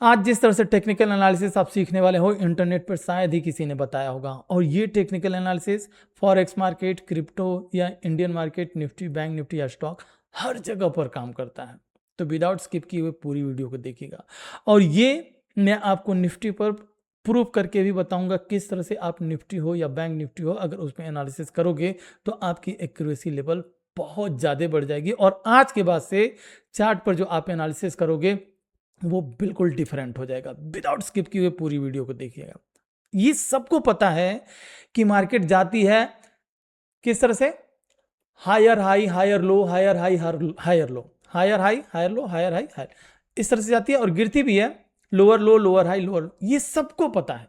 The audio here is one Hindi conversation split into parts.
आज जिस तरह से टेक्निकल एनालिसिस आप सीखने वाले हो इंटरनेट पर शायद ही किसी ने बताया होगा, और ये technical analysis forex market, crypto या Indian market, Nifty, bank Nifty या स्टॉक हर जगह पर काम करता है। तो विदाउट स्किप किए हुए पूरी वीडियो को देखिएगा, और ये मैं आपको निफ्टी पर प्रूव करके भी बताऊंगा किस तरह से आप निफ्टी हो या बैंक निफ्टी हो, अगर उसमें एनालिसिस करोगे तो आपकी एक्यूरेसी लेवल बहुत ज़्यादा बढ़ जाएगी। और आज के बाद से चार्ट पर जो आप एनालिसिस करोगे वो बिल्कुल डिफरेंट हो जाएगा। विदाउट स्किप किए हुए पूरी वीडियो को देखिएगा। ये सबको पता है कि मार्केट जाती है किस तरह से, higher high higher low, higher high higher low, higher high higher low, higher high higher, इस तरह से जाती है, और गिरती भी है lower low, lower high, lower. ये सबको पता है।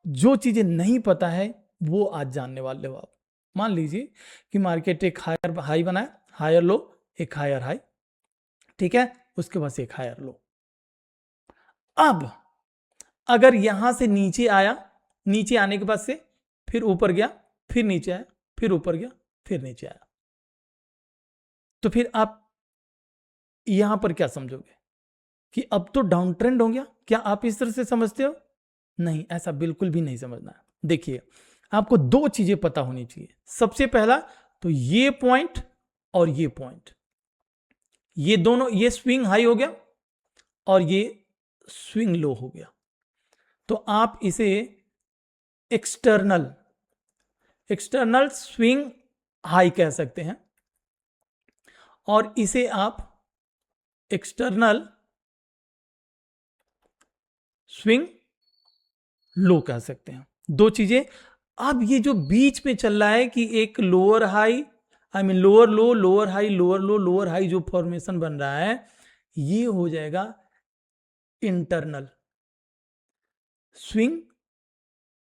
जो चीजें नहीं पता है वो आज जानने वाले हो आप। मान लीजिए कि मार्केट एक हायर हाई बनाए, हायर लो, एक हायर हाई, ठीक है, उसके बाद एक हायर लो। अब अगर यहां से नीचे आया, नीचे आने के बाद से फिर ऊपर गया, फिर नीचे आया, फिर ऊपर गया, फिर नीचे आया, तो फिर आप यहां पर क्या समझोगे कि अब तो डाउन ट्रेंड हो गया? क्या आप इस तरह से समझते हो? नहीं, ऐसा बिल्कुल भी नहीं समझना है। देखिए, आपको दो चीजें पता होनी चाहिए। सबसे पहला तो ये पॉइंट और ये पॉइंट, ये दोनों, ये स्विंग हाई हो गया और ये स्विंग लो हो गया। तो आप इसे एक्सटर्नल एक्सटर्नल स्विंग हाई कह सकते हैं, और इसे आप एक्सटर्नल स्विंग लो कह सकते हैं। दो चीजें। अब ये जो बीच में चल रहा है कि एक lower high, I mean lower low, lower high, lower low, lower high, जो फॉर्मेशन बन रहा है ये हो जाएगा internal swing,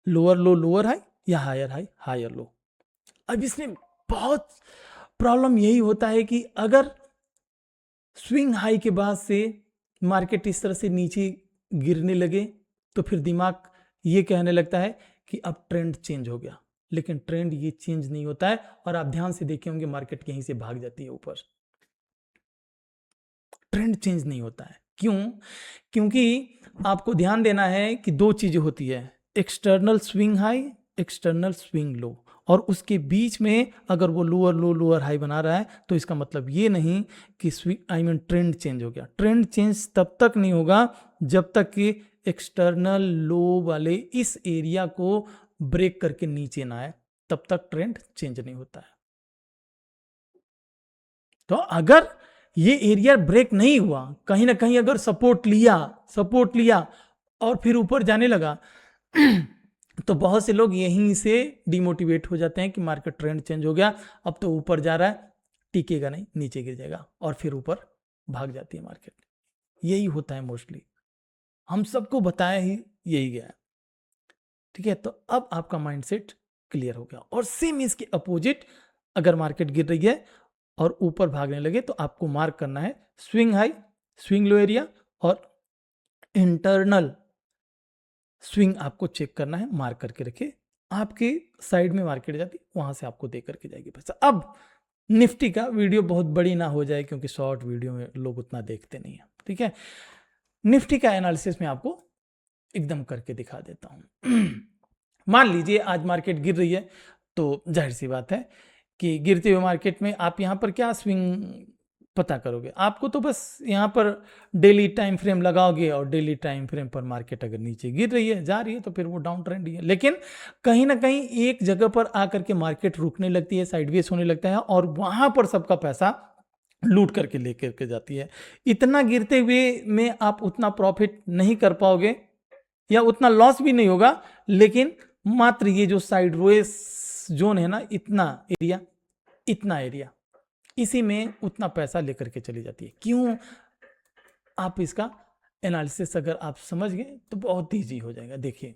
lower low lower high, या हायर हाई हायर लो। अब इसमें बहुत प्रॉब्लम यही होता है कि अगर स्विंग हाई के बाद से मार्केट इस तरह से नीचे गिरने लगे तो फिर दिमाग ये कहने लगता है कि अब ट्रेंड चेंज हो गया, लेकिन ट्रेंड ये चेंज नहीं होता है। और आप ध्यान से देखे होंगे मार्केट यहीं से भाग जाती है ऊपर। ट्रेंड चेंज नहीं होता है। क्यों? क्योंकि आपको ध्यान देना है कि दो चीजें होती है, external swing high, external swing low, और उसके बीच में अगर वो लोअर लो लोअर हाई बना रहा है तो इसका मतलब ये नहीं कि आई मीन ट्रेंड चेंज हो गया। ट्रेंड चेंज तब तक नहीं होगा जब तक कि एक्सटर्नल लो वाले इस एरिया को ब्रेक करके नीचे ना आए, तब तक ट्रेंड चेंज नहीं होता है। तो अगर ये एरिया ब्रेक नहीं हुआ, कहीं ना कहीं अगर सपोर्ट लिया और फिर ऊपर जाने लगा तो बहुत से लोग यहीं से डिमोटिवेट हो जाते हैं कि मार्केट ट्रेंड चेंज हो गया, अब तो ऊपर जा रहा है, टिकेगा नहीं, नीचे गिर जाएगा, और फिर ऊपर भाग जाती है मार्केट। यही होता है मोस्टली, हम सबको बताया ही यही गया है। ठीक है, तो अब आपका माइंडसेट क्लियर हो गया। और सेम इसके अपोजिट, अगर मार्केट गिर रही है और ऊपर भागने लगे तो आपको मार्क करना है swing high, swing low area, और इंटरनल स्विंग आपको चेक करना है, मार्क करके रखिए। आपके साइड में मार्केट जाती वहां से आपको दे करके जाएगी पैसा। अब निफ्टी का वीडियो बहुत बड़ी ना हो जाए, क्योंकि शॉर्ट वीडियो में लोग उतना देखते नहीं है। ठीक है, निफ्टी का एनालिसिस में आपको एकदम करके दिखा देता हूं। मान लीजिए आज मार्केट गिर रही है, तो जाहिर सी बात है कि गिरते हुए मार्केट में आप यहां पर क्या स्विंग पता करोगे? आपको तो बस यहां पर डेली टाइम फ्रेम लगाओगे, और डेली टाइम फ्रेम पर मार्केट अगर नीचे गिर रही है, जा रही है, तो फिर वो डाउन ट्रेंड ही है। लेकिन कहीं ना कहीं एक जगह पर आकर के मार्केट रुकने लगती है, साइडवेज होने लगता है, और वहां पर सबका पैसा लूट करके लेकर के जाती है। इतना गिरते हुए में आप उतना प्रॉफिट नहीं कर पाओगे, या उतना लॉस भी नहीं होगा, लेकिन मात्र ये जो साइड वेज जोन है ना, इतना एरिया, इसी में उतना पैसा लेकर के चली जाती है। क्यों? आप इसका एनालिसिस अगर आप समझ गए तो बहुत ईजी हो जाएगा। देखिए,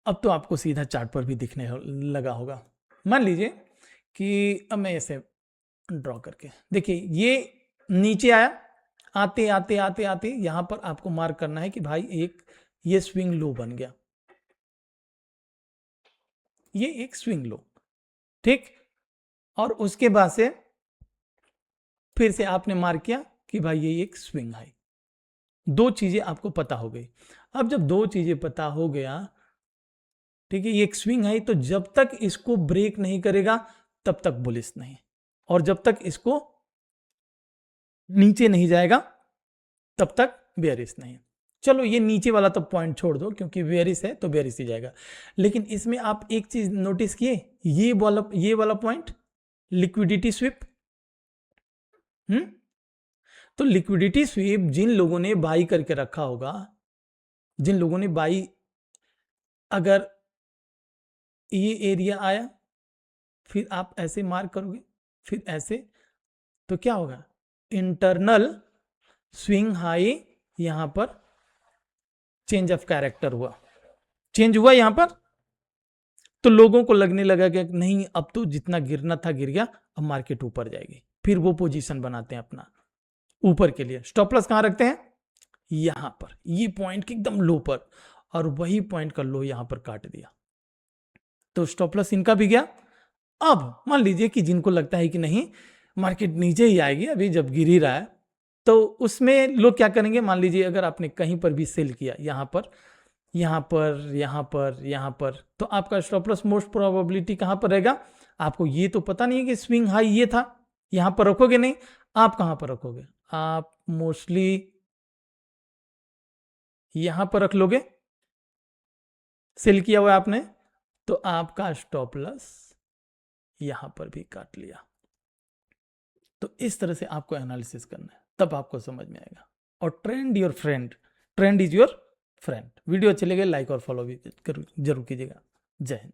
अब तो आपको सीधा चार्ट पर भी दिखने लगा होगा। मान लीजिए कि अब मैं ऐसे ड्रॉ करके देखिए, ये नीचे आया, आते आते आते आते यहां पर आपको मार्क करना है कि भाई एक ये स्विंग लो बन गया, ये एक स्विंग लो, ठीक। और उसके बाद से फिर से आपने मार्क किया कि भाई ये एक स्विंग हाई, दो चीजें आपको पता हो गई। अब जब दो चीजें पता हो गया, ठीक है, ये एक स्विंग है, तो जब तक इसको ब्रेक नहीं करेगा तब तक बुलिश नहीं, और जब तक इसको नीचे नहीं जाएगा तब तक बेयरिश नहीं। चलो ये नीचे वाला तो पॉइंट छोड़ दो, क्योंकि बेयरिश है तो बेयरिश ही जाएगा। लेकिन इसमें आप एक चीज नोटिस किए, ये वाला पॉइंट लिक्विडिटी स्वीप। तो लिक्विडिटी स्वीप जिन लोगों ने बाई करके रखा होगा, जिन लोगों ने बाई, अगर ये एरिया आया फिर आप ऐसे मार्क करोगे फिर ऐसे, तो क्या होगा, इंटरनल स्विंग हाई यहां पर चेंज ऑफ कैरेक्टर हुआ, चेंज हुआ यहां पर। तो लोगों को लगने लगा कि नहीं अब तो जितना गिरना था गिर गया, अब मार्केट ऊपर जाएगी। फिर वो पोजीशन बनाते हैं अपना ऊपर के लिए। स्टॉप लॉस कहां रखते हैं, यहां पर, ये पॉइंट के एकदम लो पर, और वही पॉइंट का लो यहां पर काट दिया, तो स्टॉप लॉस इनका भी गया। अब मान लीजिए कि जिनको लगता है कि नहीं मार्केट नीचे ही आएगी अभी जब गिर ही रहा है, तो उसमें लोग क्या करेंगे, मान लीजिए अगर आपने कहीं पर भी सेल किया, यहां पर, यहां पर, यहां पर, यहां पर, तो आपका स्टॉप लॉस मोस्ट प्रोबेबिलिटी कहां पर रहेगा। आपको ये तो पता नहीं है कि स्विंग हाई ये था, यहां पर रखोगे नहीं, आप कहां पर रखोगे, आप मोस्टली यहां पर रख लोगे, सेल किया हुआ आपने, तो आपका स्टॉप लॉस यहां पर भी काट लिया। तो इस तरह से आपको एनालिसिस करना है, तब आपको समझ में आएगा। और trend your friend, trend is your friend. Video अच्छे लगे लाइक और फॉलो भी जरूर कीजिएगा। जय हिंद।